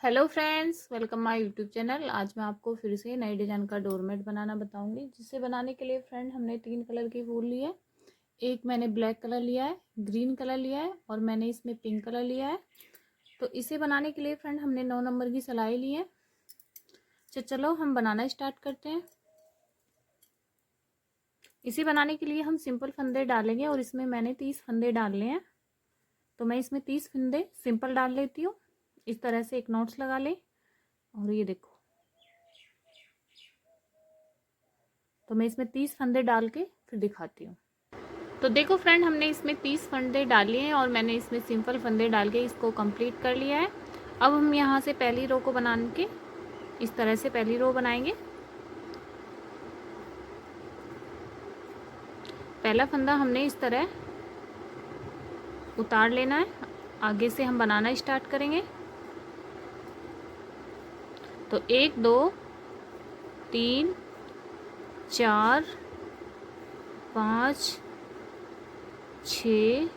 Hello friends, welcome my YouTube channel. आज मैं आपको फिर से नई डिजाइन का डोरमेट बनाना बताऊंगी। जिसे बनाने के लिए फ्रेंड हमने 3 कलर की वूल ली है। एक मैंने ब्लैक कलर लिया है, ग्रीन कलर लिया है और मैंने इसमें पिंक कलर लिया है। तो इसे बनाने के लिए फ्रेंड हमने 9 नंबर की सिलाई ली है। चलो हम बनाना स्टार्ट करते हैं। इसे बनाने के लिए हम सिंपल फंदे डालेंगे और इसमें मैंने 30 फंदे डालने हैं। तो मैं इसमें 30 फंदे सिंपल डाल लेती हूँ। इस तरह से एक नॉट्स लगा ले। और ये देखो, तो मैं इसमें 30 फंदे डाल के फिर दिखाती हूँ। तो देखो फ्रेंड, हमने इसमें 30 फंदे डाले हैं और मैंने इसमें सिंपल फंदे डाल के इसको कंप्लीट कर लिया है। अब हम यहाँ से पहली रो को बना के इस तरह से पहली रो बनाएंगे। पहला फंदा हमने इस तरह उतार लेना है। आगे से हम बनाना स्टार्ट करेंगे। तो 1 2 3 4 5 6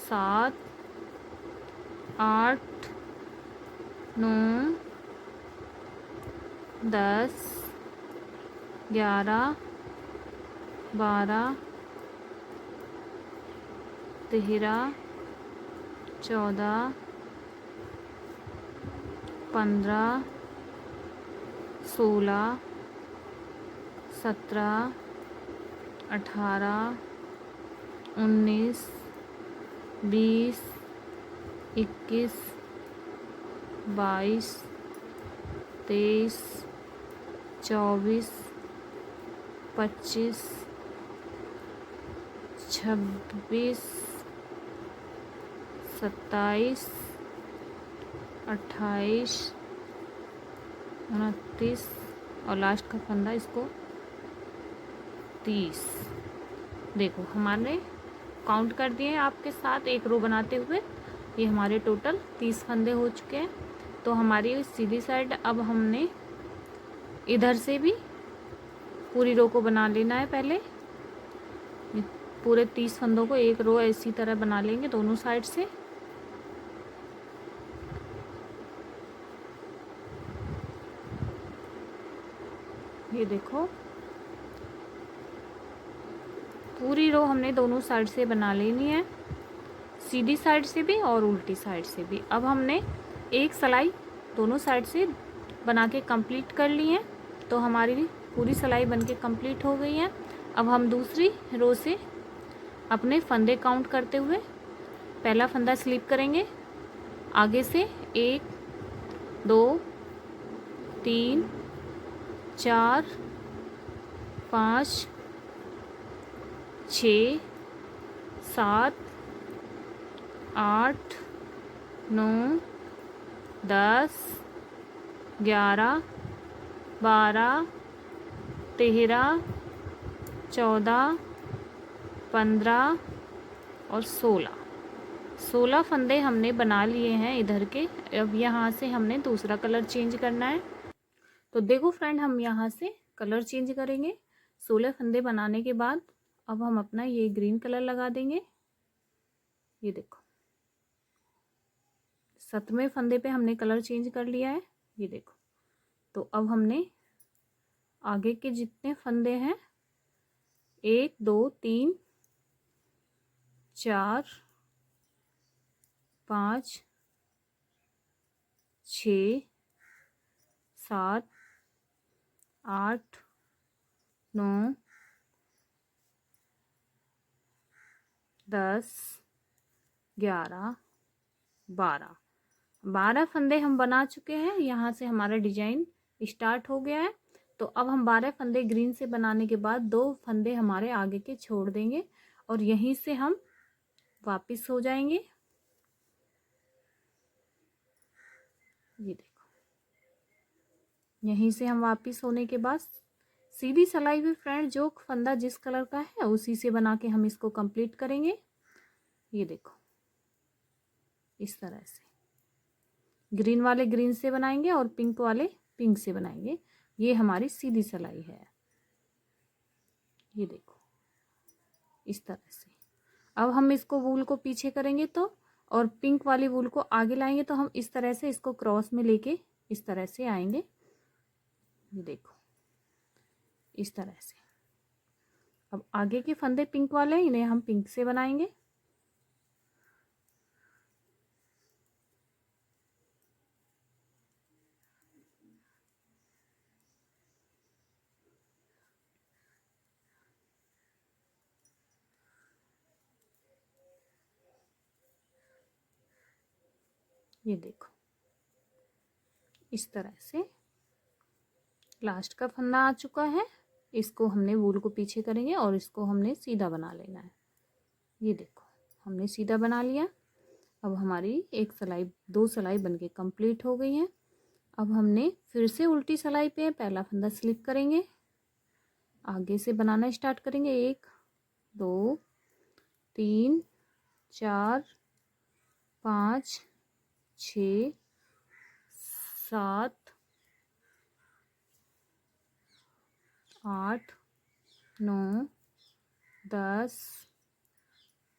7 8 9 10 11 12 13 14 15 16 17 18 19 20 21 22 23 24 25 26 27 28 29 और लास्ट का फंदा इसको 30। देखो हमारे काउंट कर दिए आपके साथ एक रो बनाते हुए। ये हमारे टोटल 30 फंदे हो चुके हैं। तो हमारी सीधी साइड अब हमने इधर से भी पूरी रो को बना लेना है। पहले पूरे 30 फंदों को एक रो इसी तरह बना लेंगे दोनों साइड से। ये देखो, पूरी रो हमने दोनों साइड से बना लेनी है, सीधी साइड से भी और उल्टी साइड से भी। अब हमने एक सिलाई दोनों साइड से बना के कंप्लीट कर ली है। तो हमारी पूरी सिलाई बन के कंप्लीट हो गई है। अब हम दूसरी रो से अपने फंदे काउंट करते हुए पहला फंदा स्लिप करेंगे। आगे से 1 2 3 4 5 6 7 8 9 10 11 12 13 14 15 और 16 फंदे हमने बना लिए हैं इधर के। अब यहाँ से हमने दूसरा कलर चेंज करना है। तो देखो फ्रेंड, हम यहाँ से कलर चेंज करेंगे। 16 फंदे बनाने के बाद अब हम अपना ये ग्रीन कलर लगा देंगे। ये देखो, 7वें फंदे पे हमने कलर चेंज कर लिया है। ये देखो, तो अब हमने आगे के जितने फंदे हैं 1 2 3 4 5 6 7 8 9 10 11 12 फंदे हम बना चुके हैं। यहाँ से हमारा डिजाइन स्टार्ट हो गया है। तो अब हम 12 फंदे ग्रीन से बनाने के बाद 2 फंदे हमारे आगे के छोड़ देंगे और यहीं से हम वापस हो जाएंगे। ये देखो, यहीं से हम वापस होने के बाद सीधी सिलाई भी फ्रेंड जो फंदा जिस कलर का है उसी से बना के हम इसको कंप्लीट करेंगे। ये देखो, इस तरह से ग्रीन वाले ग्रीन से बनाएंगे और पिंक वाले पिंक से बनाएंगे। ये हमारी सीधी सिलाई है। ये देखो, इस तरह से। अब हम इसको वूल को पीछे करेंगे तो और पिंक वाली वूल को आगे लाएंगे तो हम इस तरह से इसको क्रॉस में लेके इस तरह से आएंगे। ये देखो इस तरह से। अब आगे के फंदे पिंक वाले हैं, इन्हें हम पिंक से बनाएंगे। ये देखो इस तरह से लास्ट का फंदा आ चुका है। इसको हमने वूल को पीछे करेंगे और इसको हमने सीधा बना लेना है। ये देखो हमने सीधा बना लिया। अब हमारी एक सिलाई, दो सिलाई बनके कंप्लीट हो गई है। अब हमने फिर से उल्टी सिलाई पे पहला फंदा स्लिप करेंगे, आगे से बनाना स्टार्ट करेंगे। 1 2 3 4 5 6 7 8 9 10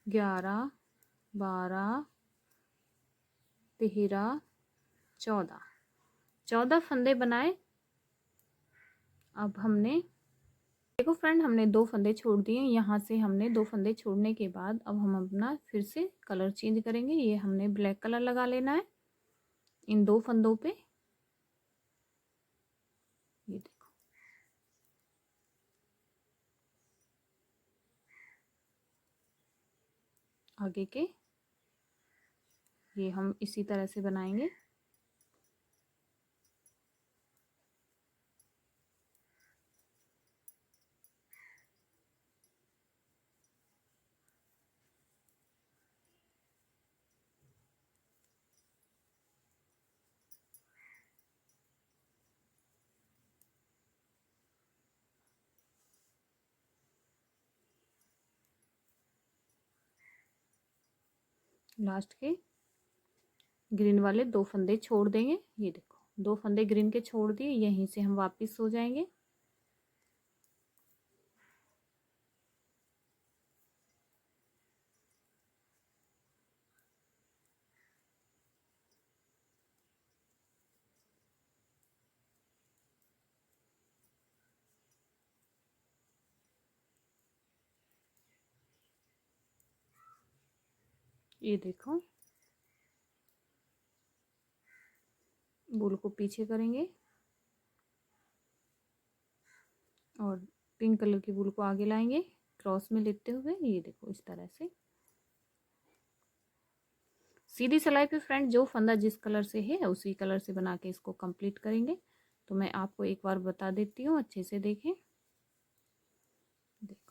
11 12 13 14 फंदे बनाए। अब हमने देखो फ्रेंड, हमने 2 फंदे छोड़ दिए। यहाँ से हमने 2 फंदे छोड़ने के बाद अब हम अपना फिर से कलर चेंज करेंगे। ये हमने ब्लैक कलर लगा लेना है इन 2 फंदों पे। ये देखो आगे के ये हम इसी तरह से बनाएंगे। लास्ट के ग्रीन वाले 2 फंदे छोड़ देंगे। ये देखो 2 फंदे ग्रीन के छोड़ दिए, यहीं से हम वापस हो जाएंगे। ये देखो वूल को पीछे करेंगे और पिंक कलर की वूल को आगे लाएंगे क्रॉस में लेते हुए। ये देखो इस तरह से सीधी सिलाई पे फ्रेंड जो फंदा जिस कलर से है उसी कलर से बना के इसको कंप्लीट करेंगे। तो मैं आपको एक बार बता देती हूँ, अच्छे से देखें। देखो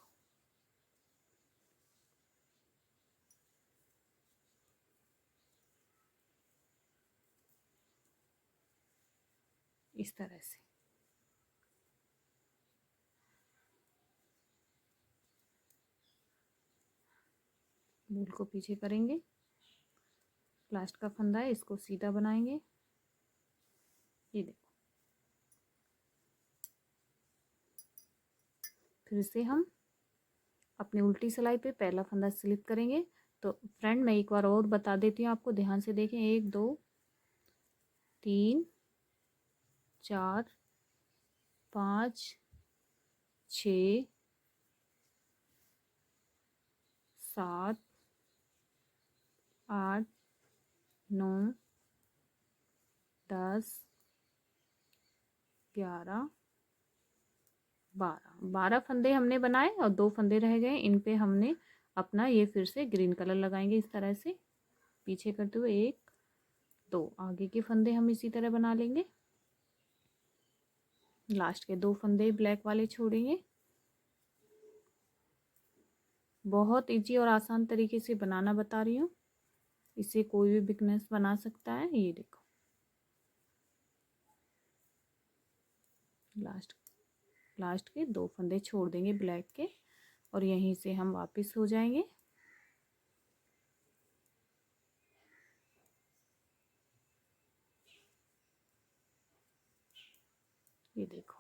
इस तरह से वूल को पीछे करेंगे, लास्ट का फंदा है इसको सीधा बनाएंगे। ये देखो फिर से हम अपनी उल्टी सिलाई पे पहला फंदा स्लिप करेंगे। तो फ्रेंड मैं एक बार और बता देती हूँ आपको, ध्यान से देखें। 1 2 3 4 5 6 7 8 9 10 11 12 फंदे हमने बनाए और 2 फंदे रह गए। इन पे हमने अपना ये फिर से ग्रीन कलर लगाएंगे इस तरह से पीछे करते हुए। 1 2 आगे के फंदे हम इसी तरह बना लेंगे। लास्ट के 2 फंदे ब्लैक वाले छोड़ेंगे। बहुत इजी और आसान तरीके से बनाना बता रही हूँ, इसे कोई भी बिगनर्स बना सकता है। ये देखो लास्ट के 2 फंदे छोड़ देंगे ब्लैक के और यहीं से हम वापस हो जाएंगे। ये देखो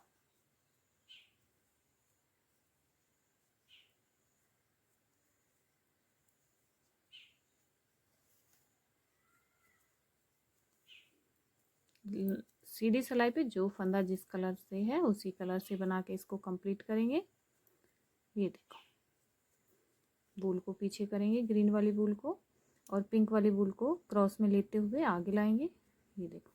सीधी सिलाई पे जो फंदा जिस कलर से है उसी कलर से बना के इसको कंप्लीट करेंगे। ये देखो, वूल को पीछे करेंगे, ग्रीन वाली वूल को, और पिंक वाली वूल को क्रॉस में लेते हुए आगे लाएंगे। ये देखो,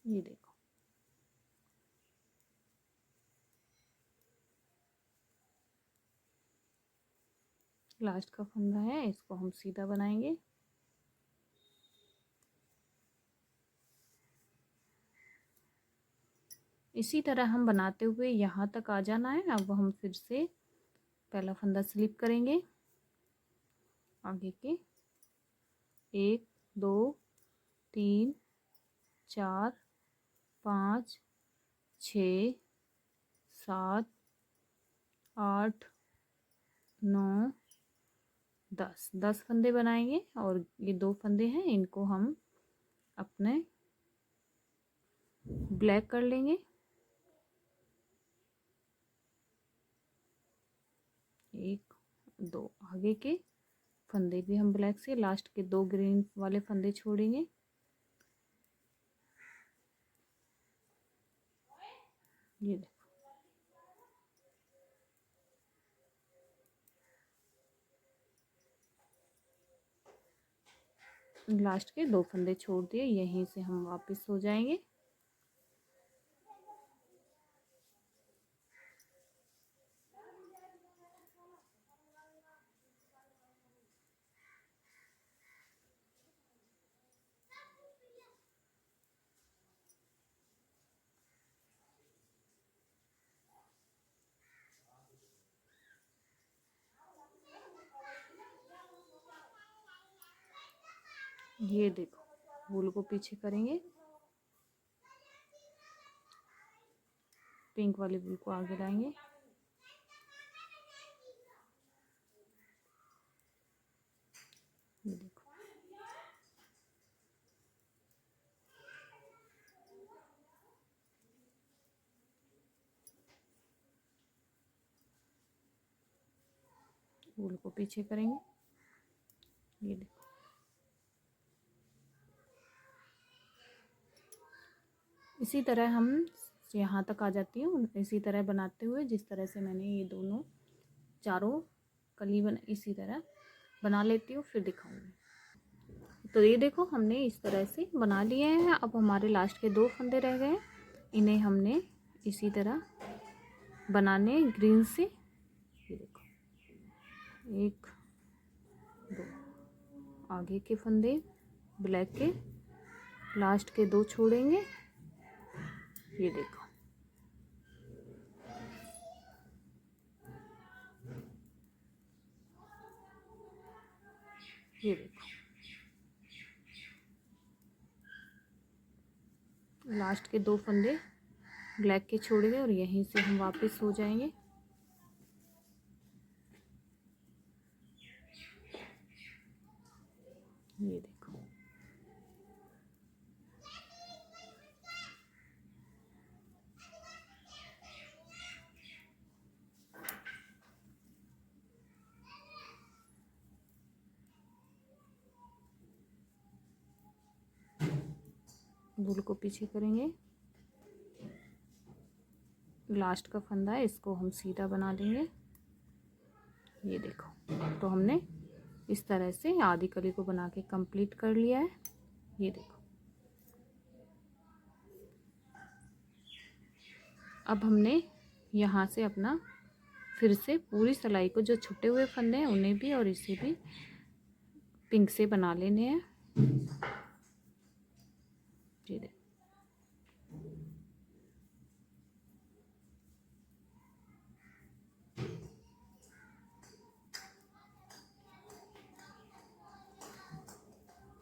ये देखो, लास्ट का फंदा है, इसको हम सीधा बनाएंगे। इसी तरह हम बनाते हुए यहाँ तक आ जाना है। अब हम फिर से पहला फंदा स्लिप करेंगे आगे के, 1 2 3 4 5 6 7 8 9 10 फंदे बनाएंगे। और ये 2 फंदे हैं, इनको हम अपने ब्लैक कर लेंगे। 1 2 आगे के फंदे भी हम ब्लैक से, लास्ट के 2 ग्रीन वाले फंदे छोड़ेंगे। ये देखो, लास्ट के 2 फंदे छोड़ दिए, यहीं से हम वापस हो जाएंगे। ये देखो, वूल को पीछे करेंगे, पिंक वाली वूल को आगे लाएंगे। ये देखो, वूल को पीछे करेंगे। ये देखो, इसी तरह हम यहाँ तक आ जाती हूँ। इसी तरह बनाते हुए, जिस तरह से मैंने ये दोनों चारों कली बना, इसी तरह बना लेती हूँ, फिर दिखाऊंगी। तो ये देखो, हमने इस तरह से बना लिए हैं। अब हमारे लास्ट के 2 फंदे रह गए, इन्हें हमने इसी तरह बनाने ग्रीन से। ये देखो, 1 2 आगे के फंदे ब्लैक के, लास्ट के 2 छोड़ेंगे। ये देखो, ये देखो, लास्ट के 2 फंदे ब्लैक के छोड़ेंगे और यहीं से हम वापस हो जाएंगे। ये देखो, वूल को पीछे करेंगे, लास्ट का फंदा है, इसको हम सीधा बना लेंगे। ये देखो, तो हमने इस तरह से आधी कली को बना के कंप्लीट कर लिया है। ये देखो, अब हमने यहाँ से अपना फिर से पूरी सिलाई को, जो छुटे हुए फंदे हैं उन्हें भी और इसे भी पिंक से बना लेने हैं। ये देखो,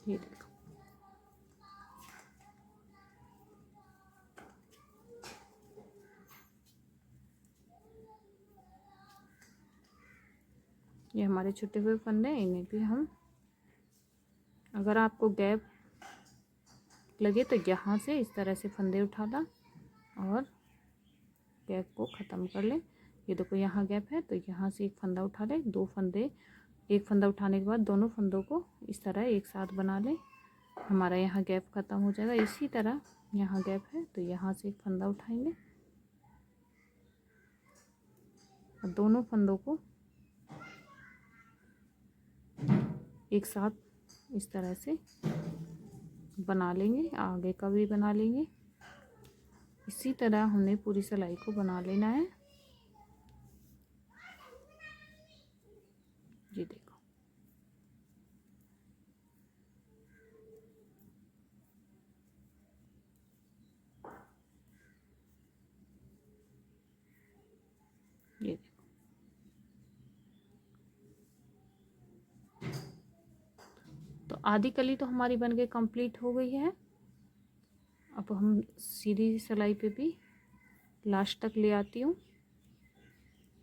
ये देखो, ये हमारे छुटे हुए फंदे हैं, इन्हें भी हम, अगर आपको गैप लगे तो यहाँ से इस तरह से फंदे उठाना और गैप को ख़त्म कर ले। ये देखो यहाँ गैप है तो यहाँ से एक फंदा उठा ले, दो फंदे, एक फंदा उठाने के बाद दोनों फंदों को इस तरह एक साथ बना ले, हमारा यहाँ गैप ख़त्म हो जाएगा। इसी तरह यहाँ गैप है तो यहाँ से एक फंदा उठाएंगे और दोनों फंदों को एक साथ इस तरह से बना लेंगे, आगे का भी बना लेंगे। इसी तरह हमने पूरी सिलाई को बना लेना है। ये देखो, ये देखो। तो आधी कली तो हमारी बन के कंप्लीट हो गई है। अब हम सीधी सिलाई पे भी लास्ट तक ले आती हूँ,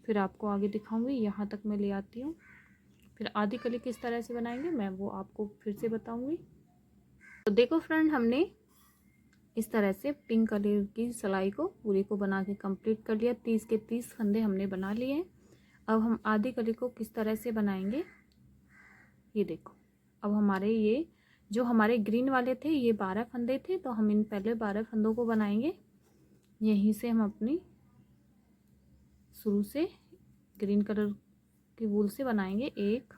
फिर आपको आगे दिखाऊंगी। यहाँ तक मैं ले आती हूँ, फिर आधी कली किस तरह से बनाएंगे मैं वो आपको फिर से बताऊंगी। तो देखो फ्रेंड, हमने इस तरह से पिंक कलर की सिलाई को पूरी को बना के कंप्लीट कर लिया। 30 के 30 फंदे हमने बना लिए हैं। अब हम आधी कली को किस तरह से बनाएंगे ये देखो। अब हमारे ये जो हमारे ग्रीन वाले थे ये 12 फंदे थे, तो हम इन पहले 12 फंदों को बनाएंगे। यहीं से हम अपनी शुरू से ग्रीन कलर की वूल से बनाएंगे। 1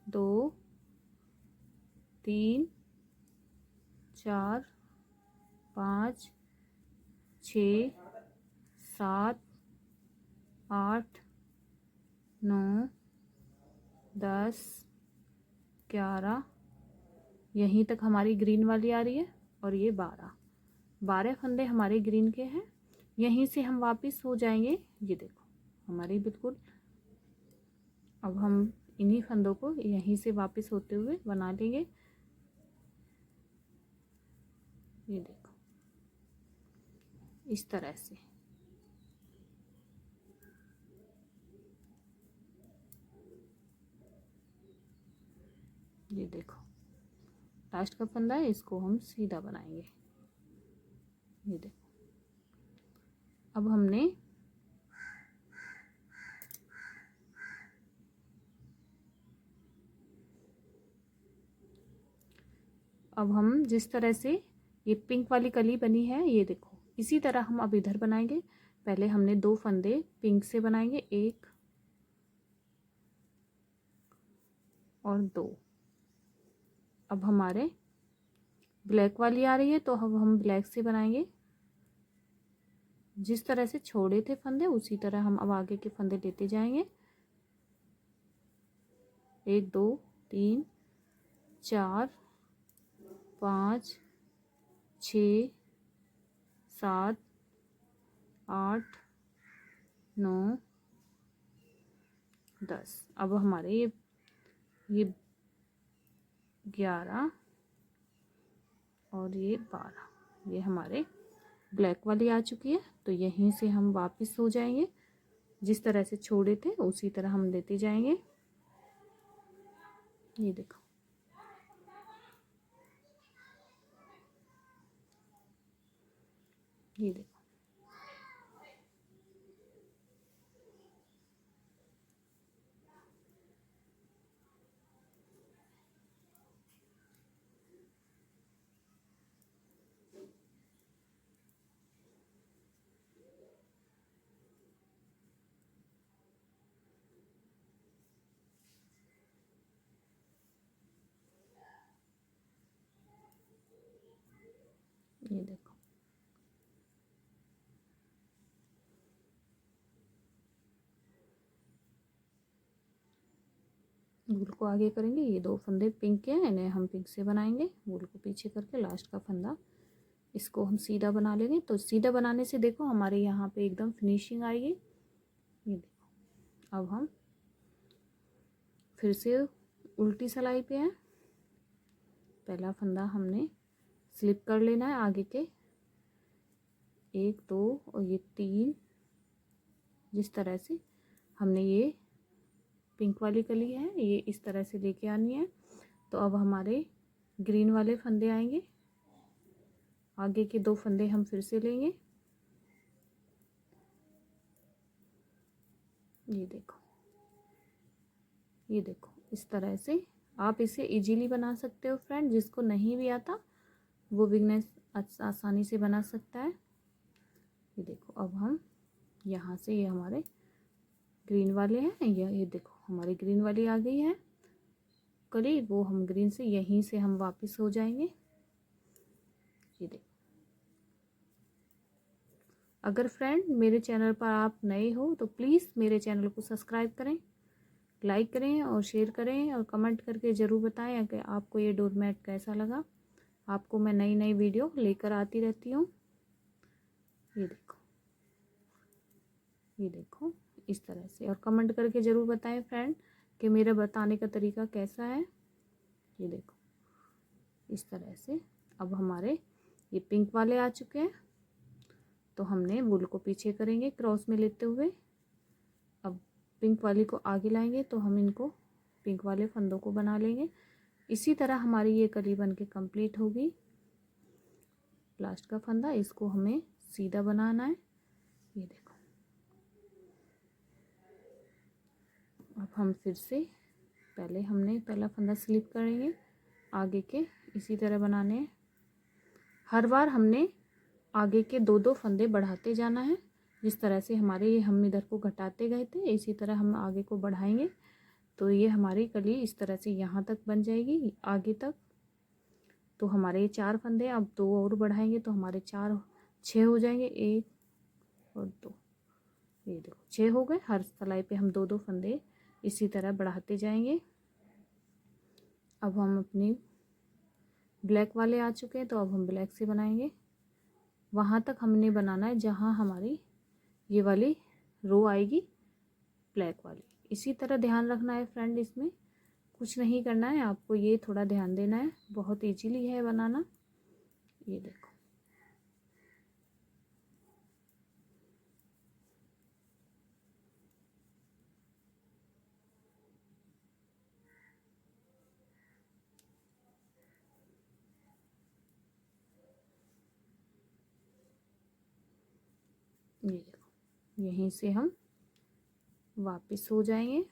2 3 4 5 6 7 8 9 10 11, यहीं तक हमारी ग्रीन वाली आ रही है और ये 12 फंदे हमारे ग्रीन के हैं। यहीं से हम वापस हो जाएंगे। ये देखो हमारी बिल्कुल। अब हम इन्हीं फंदों को यहीं से वापस होते हुए बना लेंगे। ये देखो इस तरह से। ये देखो लास्ट का फंदा है, इसको हम सीधा बनाएंगे। ये देखो अब हमने अब हम जिस तरह से ये पिंक वाली कली बनी है, ये देखो इसी तरह हम अब इधर बनाएंगे। पहले हमने 2 फंदे पिंक से बनाएंगे, 1 और 2। अब हमारे ब्लैक वाली आ रही है तो अब हम ब्लैक से बनाएंगे। जिस तरह से छोड़े थे फंदे उसी तरह हम अब आगे के फंदे लेते जाएंगे। 1 2 3 4 5 6 7 8 9 10। अब हमारे ये 11 और ये 12, ये हमारे ब्लैक वाली आ चुकी है। तो यहीं से हम वापस हो जाएंगे, जिस तरह से छोड़े थे उसी तरह हम लेते जाएंगे। ये देखो ये देखो ये देखो वूल को आगे करेंगे। ये 2 फंदे पिंक के हैं, इन्हें हम पिंक से बनाएंगे। वूल को पीछे करके लास्ट का फंदा इसको हम सीधा बना लेंगे। तो सीधा बनाने से देखो हमारे यहाँ पे एकदम फिनिशिंग आएगी। ये देखो अब हम फिर से उल्टी सिलाई पे हैं। पहला फंदा हमने स्लिप कर लेना है आगे के 1 2 और ये 3। जिस तरह से हमने ये पिंक वाली कली है ये इस तरह से लेके आनी है। तो अब हमारे ग्रीन वाले फंदे आएंगे, आगे के 2 फंदे हम फिर से लेंगे। ये देखो, ये देखो, इस तरह से आप इसे इजीली बना सकते हो फ्रेंड। जिसको नहीं भी आता वो बिगनर्स आसानी से बना सकता है। ये देखो, अब हम यहाँ से, ये हमारे ग्रीन वाले हैं, ये देखो हमारी ग्रीन वाली आ गई है कली, वो हम ग्रीन से यहीं से हम वापस हो जाएंगे। ये देखो, अगर फ्रेंड मेरे चैनल पर आप नए हो तो प्लीज़ मेरे चैनल को सब्सक्राइब करें, लाइक करें और शेयर करें और कमेंट करके ज़रूर बताएं कि आपको ये डोरमैट कैसा लगा। आपको मैं नई नई वीडियो लेकर आती रहती हूँ। ये देखो, ये देखो, इस तरह से, और कमेंट करके ज़रूर बताएं फ्रेंड कि मेरा बताने का तरीका कैसा है। ये देखो, इस तरह से अब हमारे ये पिंक वाले आ चुके हैं, तो हमने वूल को पीछे करेंगे क्रॉस में लेते हुए। अब पिंक वाली को आगे लाएंगे तो हम इनको पिंक वाले फंदों को बना लेंगे। इसी तरह हमारी ये कली बन के कंप्लीट होगी। लास्ट का फंदा, इसको हमें सीधा बनाना है। ये देखो, अब हम फिर से पहले हमने पहला फंदा स्लिप करेंगे, आगे के इसी तरह बनाने हैं। हर बार हमने आगे के 2-2 फंदे बढ़ाते जाना है। जिस तरह से हमारे ये हम इधर को घटाते गए थे, इसी तरह हम आगे को बढ़ाएंगे तो ये हमारी कली इस तरह से यहाँ तक बन जाएगी आगे तक। तो हमारे ये 4 फंदे, अब 2 और बढ़ाएंगे तो हमारे 6 हो जाएंगे, 1 और 2। ये देखो 6 हो गए। हर सिलाई पे हम 2-2 फंदे इसी तरह बढ़ाते जाएंगे। अब हम अपनी ब्लैक वाले आ चुके हैं, तो अब हम ब्लैक से बनाएंगे। वहाँ तक हमने बनाना है जहाँ हमारी ये वाली रो आएगी ब्लैक वाली। इसी तरह ध्यान रखना है फ्रेंड, इसमें कुछ नहीं करना है, आपको ये थोड़ा ध्यान देना है। बहुत इजीली है बनाना। ये देखो, ये देखो, यहीं से हम वापस हो जाएंगे।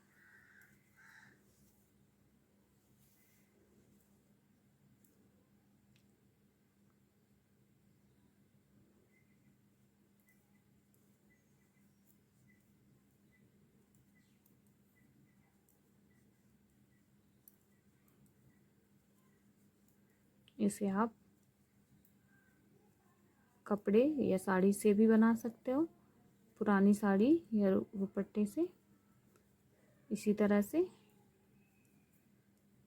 इसे आप कपड़े या साड़ी से भी बना सकते हो, पुरानी साड़ी या दुपट्टे से, इसी तरह से।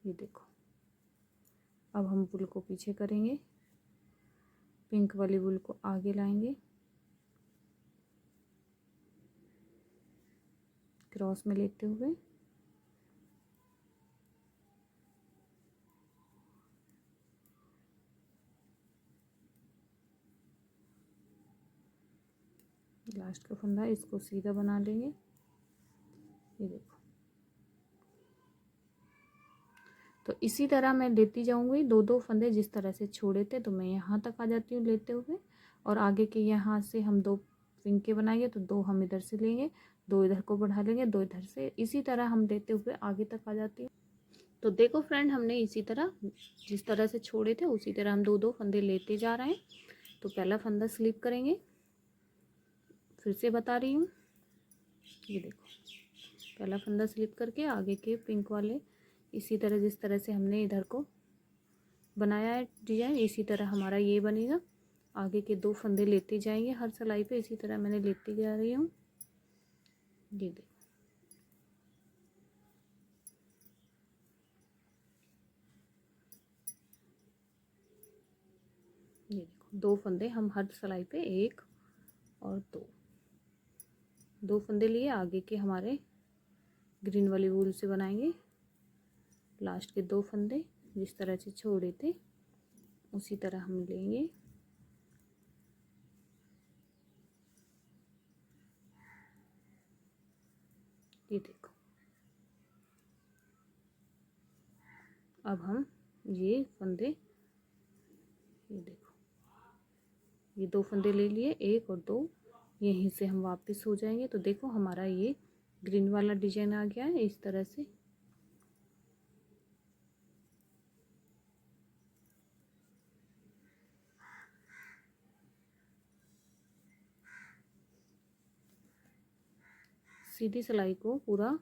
ये देखो, अब हम वूल को पीछे करेंगे, पिंक वाली वूल को आगे लाएंगे, क्रॉस में लेते हुए लास्ट का फंदा, इसको सीधा बना लेंगे। ये देखो, तो इसी तरह मैं लेती जाऊंगी 2-2 फंदे। जिस तरह से छोड़े थे तो मैं यहाँ तक आ जाती हूँ लेते हुए, और आगे के यहाँ से हम 2 पिंक के बनाएंगे तो 2 हम इधर से लेंगे, 2 इधर को बढ़ा लेंगे, 2 इधर से, इसी तरह हम लेते हुए आगे तक आ जाती हूँ। तो देखो फ्रेंड, हमने इसी तरह जिस तरह से छोड़े थे उसी तरह हम 2-2 फंदे लेते जा रहे हैं। तो पहला फंदा स्लिप करेंगे, फिर से बता रही हूँ। ये देखो, पहला फंदा स्लिप करके आगे के पिंक वाले इसी तरह, जिस तरह से हमने इधर को बनाया है डिजाइन, इसी तरह हमारा ये बनेगा। आगे के 2 फंदे लेते जाएंगे हर सिलाई पे, इसी तरह मैंने लेती जा रही हूँ। ये देखो, ये देखो, 2 फंदे हम हर सिलाई पे, 1 और 2 फंदे लिए आगे के हमारे ग्रीन वाली वूल से बनाएंगे। लास्ट के 2 फंदे जिस तरह से छोड़े थे उसी तरह हम लेंगे। ये देखो, अब हम ये फंदे, ये देखो, ये 2 फंदे ले लिए, 1 और 2, यहीं से हम वापस हो जाएंगे। तो देखो हमारा ये ग्रीन वाला डिजाइन आ गया है इस तरह से। सीधी सिलाई को पूरा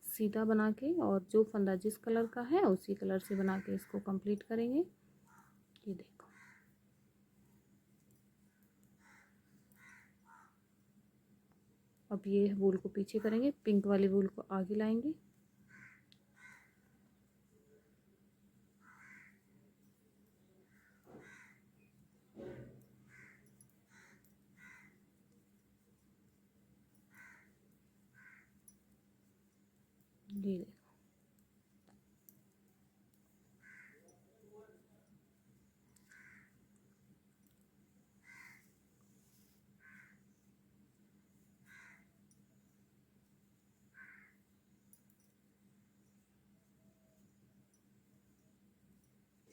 सीधा बना के, और जो फंदा जिस कलर का है उसी कलर से बना के इसको कंप्लीट करेंगे। ये देखो, अब ये वूल को पीछे करेंगे, पिंक वाली वूल को आगे लाएंगे। ये देखो,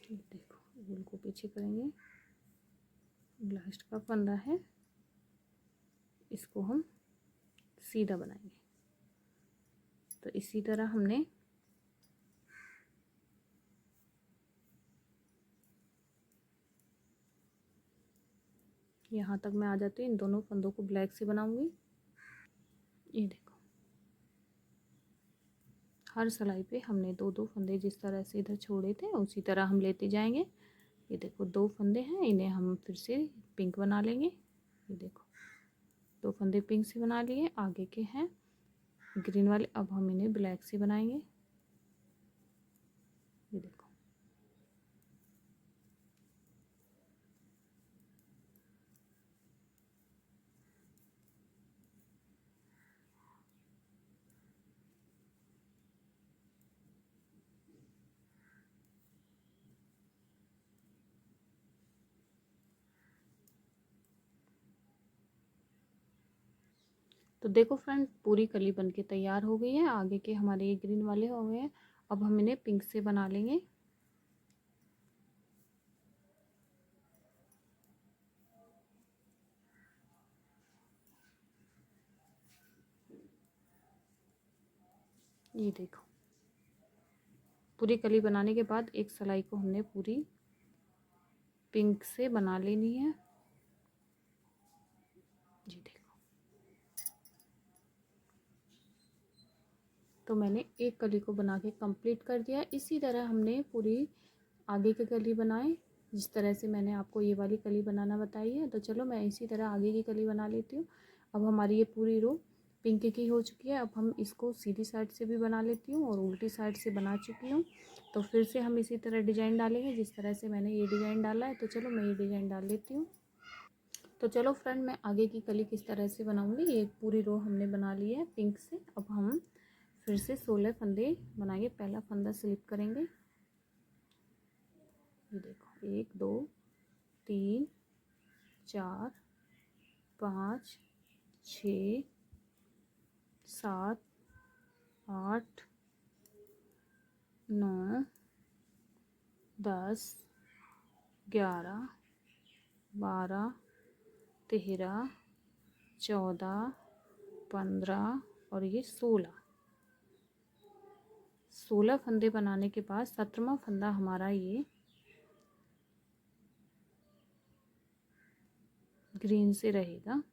ये देखो, वूल को पीछे करेंगे। लास्ट का फंदा है, इसको हम सीधा बनाएंगे। तो इसी तरह हमने यहाँ तक मैं आ जाती हूँ। इन दोनों फंदों को ब्लैक से बनाऊंगी। ये देखो, हर सिलाई पे हमने 2-2 फंदे जिस तरह से इधर छोड़े थे उसी तरह हम लेते जाएंगे। ये देखो 2 फंदे हैं, इन्हें हम फिर से पिंक बना लेंगे। ये देखो 2 फंदे पिंक से बना लिए, आगे के हैं ग्रीन वाले, अब हम इन्हें ब्लैक से बनाएंगे। ये देखो, तो देखो फ्रेंड, पूरी कली बनके तैयार हो गई है। आगे के हमारे ये ग्रीन वाले हो गए हैं, अब हम इन्हें पिंक से बना लेंगे। ये देखो, पूरी कली बनाने के बाद एक सिलाई को हमने पूरी पिंक से बना लेनी है। ये देखो, तो मैंने एक कली को बना के कंप्लीट कर दिया। इसी तरह हमने पूरी आगे की कली बनाए, जिस तरह से मैंने आपको ये वाली कली बनाना बताई है। तो चलो मैं इसी तरह आगे की कली बना लेती हूँ। अब हमारी ये पूरी रो पिंक की हो चुकी है। अब हम इसको सीधी साइड से भी बना लेती हूँ और उल्टी साइड से बना चुकी हूँ। तो फिर से हम इसी तरह डिजाइन डालेंगे जिस तरह से मैंने ये डिजाइन डाला है। तो चलो मैं ये डिजाइन डाल लेती हूँ। तो चलो फ्रेंड, मैं आगे की कली किस तरह से बनाऊंगी। ये पूरी रो हमने बना ली है पिंक से। अब हम फिर से 16 फंदे बनाएंगे। पहला फंदा स्लिप करेंगे। ये देखो, 1 2 3 4 5 6 7 8 9 10 11 12 13 14 15 और ये 16 फंदे बनाने के बाद 17वां फंदा हमारा ये ग्रीन से रहेगा।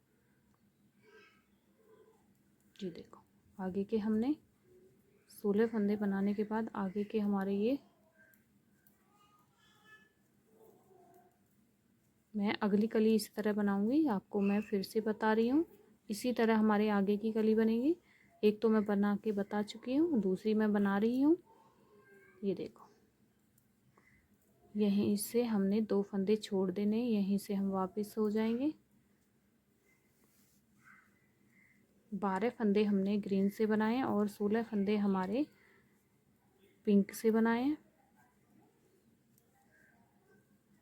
जी देखो, आगे के हमने 16 फंदे बनाने के बाद आगे के हमारे ये, मैं अगली कली इस तरह बनाऊंगी, आपको मैं फिर से बता रही हूँ। इसी तरह हमारे आगे की कली बनेगी। एक तो मैं बना के बता चुकी हूँ, दूसरी मैं बना रही हूँ। ये देखो, यहीं से हमने 2 फंदे छोड़ देने, यहीं से हम वापस हो जाएंगे। 12 फंदे हमने ग्रीन से बनाए और 16 फंदे हमारे पिंक से बनाए हैं।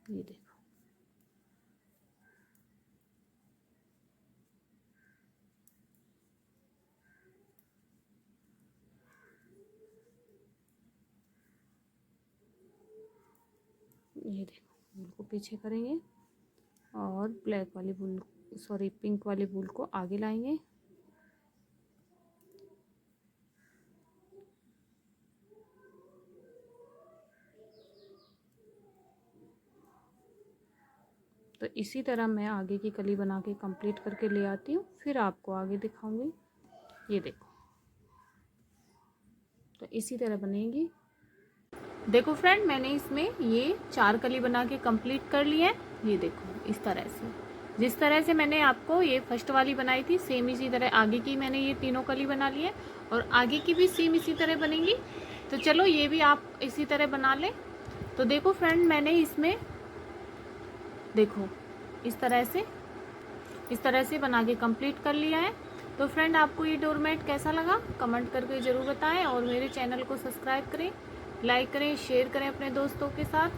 ये देखो, ये देखो वूल को पीछे करेंगे और ब्लैक वाली वूल, सॉरी पिंक वाली वूल को आगे लाएंगे। तो इसी तरह मैं आगे की कली बना के कंप्लीट करके ले आती हूँ, फिर आपको आगे दिखाऊंगी। ये देखो, तो इसी तरह बनेगी। देखो फ्रेंड, मैंने इसमें ये 4 कली बना के कंप्लीट कर ली है। ये देखो इस तरह से, जिस तरह से मैंने आपको ये फर्स्ट वाली बनाई थी सेम इसी तरह आगे की मैंने ये तीनों कली बना ली है और आगे की भी सेम इसी तरह बनेंगी। तो चलो ये भी आप इसी तरह बना लें। तो देखो फ्रेंड, मैंने इसमें देखो इस तरह से बना के कंप्लीट कर लिया है। तो फ्रेंड, आपको ये डोरमेट कैसा लगा कमेंट करके ज़रूर बताएं और मेरे चैनल को सब्सक्राइब करें, लाइक करें, शेयर करें अपने दोस्तों के साथ।